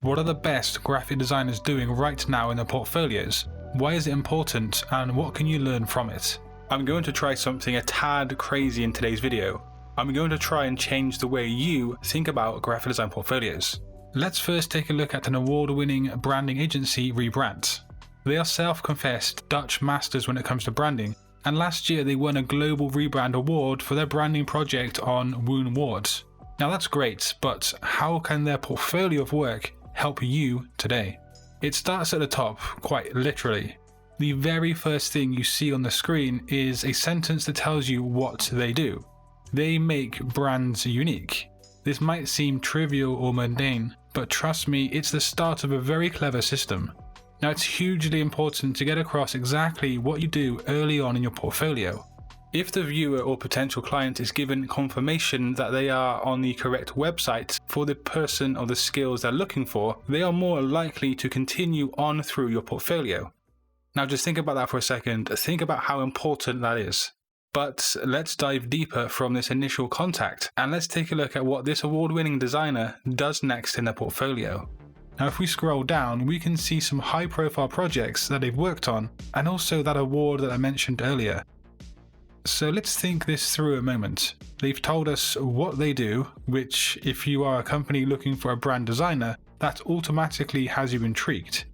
What are the best graphic designers doing right now in their portfolios? Why is it important, and what can you learn from it? I'm going to try something a tad crazy in today's video. I'm going to try and change the way you think about graphic design portfolios. Let's first take a look at an award-winning branding agency, Rebrand. They are self-confessed Dutch masters when it comes to branding, and last year they won a global rebrand award for their branding project on Woon Wards. Now that's great, but how can their portfolio of work help you today? It starts at the top, quite literally. The very first thing you see on the screen is a sentence that tells you what they do. They make brands unique. This might seem trivial or mundane, but trust me, it's the start of a very clever system. Now it's hugely important to get across exactly what you do early on in your portfolio. If the viewer or potential client is given confirmation that they are on the correct website for the person or the skills they're looking for, they are more likely to continue on through your portfolio. Now just think about that for a second, think about how important that is. But let's dive deeper from this initial contact, and let's take a look at what this award-winning designer does next in their portfolio. Now if we scroll down, we can see some high-profile projects that they've worked on, and also that award that I mentioned earlier. So let's think this through a moment. They've told us what they do, which if you are a company looking for a brand designer, that automatically has you intrigued.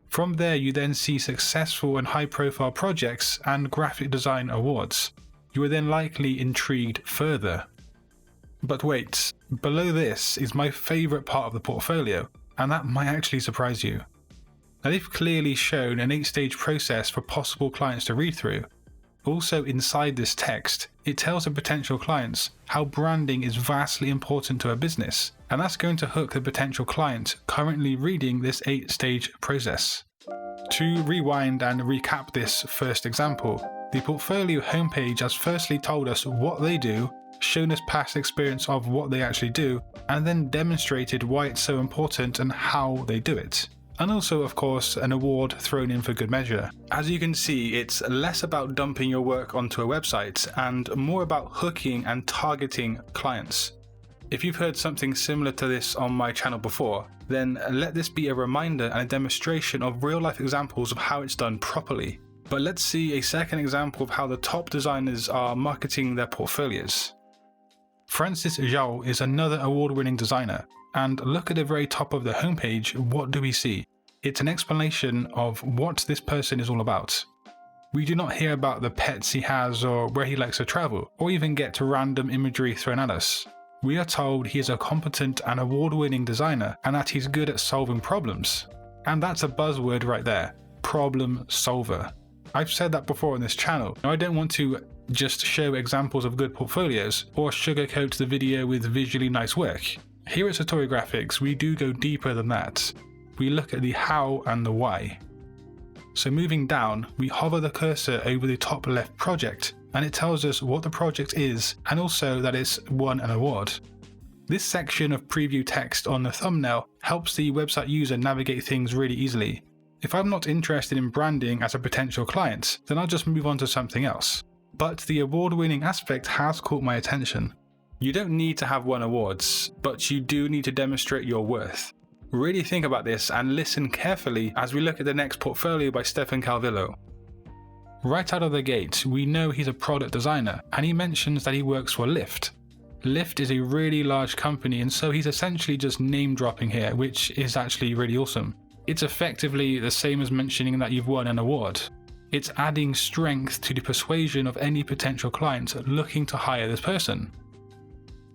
From there you then see successful and high-profile projects and graphic design awards. You are then likely intrigued further. But wait, below this is my favourite part of the portfolio, and that might actually surprise you. Now they've clearly shown an 8-stage process for possible clients to read through. Also inside this text, it tells the potential clients how branding is vastly important to a business, and that's going to hook the potential client currently reading this 8-stage process. To rewind and recap this first example, the portfolio homepage has firstly told us what they do, shown us past experience of what they actually do, and then demonstrated why it's so important and how they do it. And also, of course, an award thrown in for good measure. As you can see, it's less about dumping your work onto a website and more about hooking and targeting clients. If you've heard something similar to this on my channel before, then let this be a reminder and a demonstration of real-life examples of how it's done properly. But let's see a second example of how the top designers are marketing their portfolios. Francis Zhao is another award-winning designer, and look at the very top of the homepage, what do we see? It's an explanation of what this person is all about. We do not hear about the pets he has or where he likes to travel, or even get random imagery thrown at us. We are told he is a competent and award-winning designer and that he's good at solving problems. And that's a buzzword right there, problem solver. I've said that before on this channel. Now I don't want to just show examples of good portfolios or sugarcoat the video with visually nice work. Here at Satori Graphics, we do go deeper than that. We look at the how and the why. So moving down, we hover the cursor over the top left project, and it tells us what the project is and also that it's won an award. This section of preview text on the thumbnail helps the website user navigate things really easily. If I'm not interested in branding as a potential client, then I'll just move on to something else. But the award-winning aspect has caught my attention. You don't need to have won awards, but you do need to demonstrate your worth. Really think about this and listen carefully as we look at the next portfolio by Stefan Calvillo. Right out of the gate, we know he's a product designer, and he mentions that he works for Lyft. Lyft is a really large company, and so he's essentially just name dropping here, which is actually really awesome. It's effectively the same as mentioning that you've won an award. It's adding strength to the persuasion of any potential client looking to hire this person.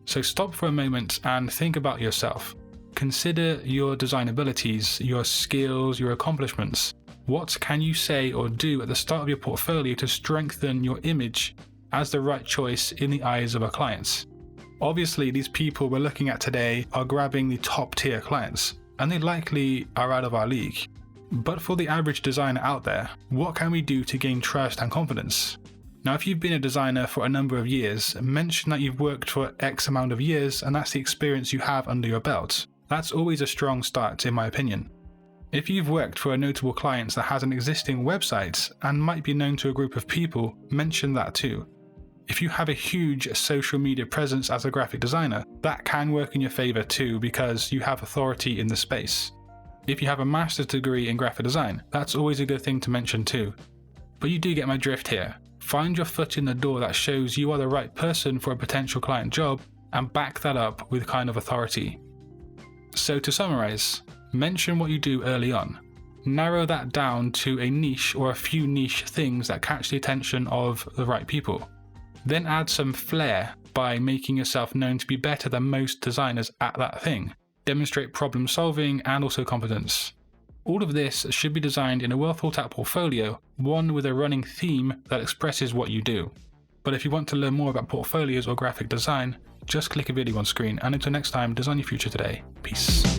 So stop for a moment and think about yourself. Consider your design abilities, your skills, your accomplishments. What can you say or do at the start of your portfolio to strengthen your image as the right choice in the eyes of our clients? Obviously, these people we're looking at today are grabbing the top tier clients, and they likely are out of our league. But for the average designer out there, what can we do to gain trust and confidence? Now, if you've been a designer for a number of years, mention that you've worked for X amount of years and that's the experience you have under your belt. That's always a strong start, in my opinion. If you've worked for a notable client that has an existing website and might be known to a group of people, mention that too. If you have a huge social media presence as a graphic designer, that can work in your favor too because you have authority in the space. If you have a master's degree in graphic design, that's always a good thing to mention too. But you do get my drift here. Find your foot in the door that shows you are the right person for a potential client job and back that up with kind of authority. So to summarize, mention what you do early on. Narrow that down to a niche or a few niche things that catch the attention of the right people. Then add some flair by making yourself known to be better than most designers at that thing. Demonstrate problem solving and also competence. All of this should be designed in a well thought out portfolio, one with a running theme that expresses what you do. But if you want to learn more about portfolios or graphic design, just click a video on screen, and until next time, design your future today. Peace.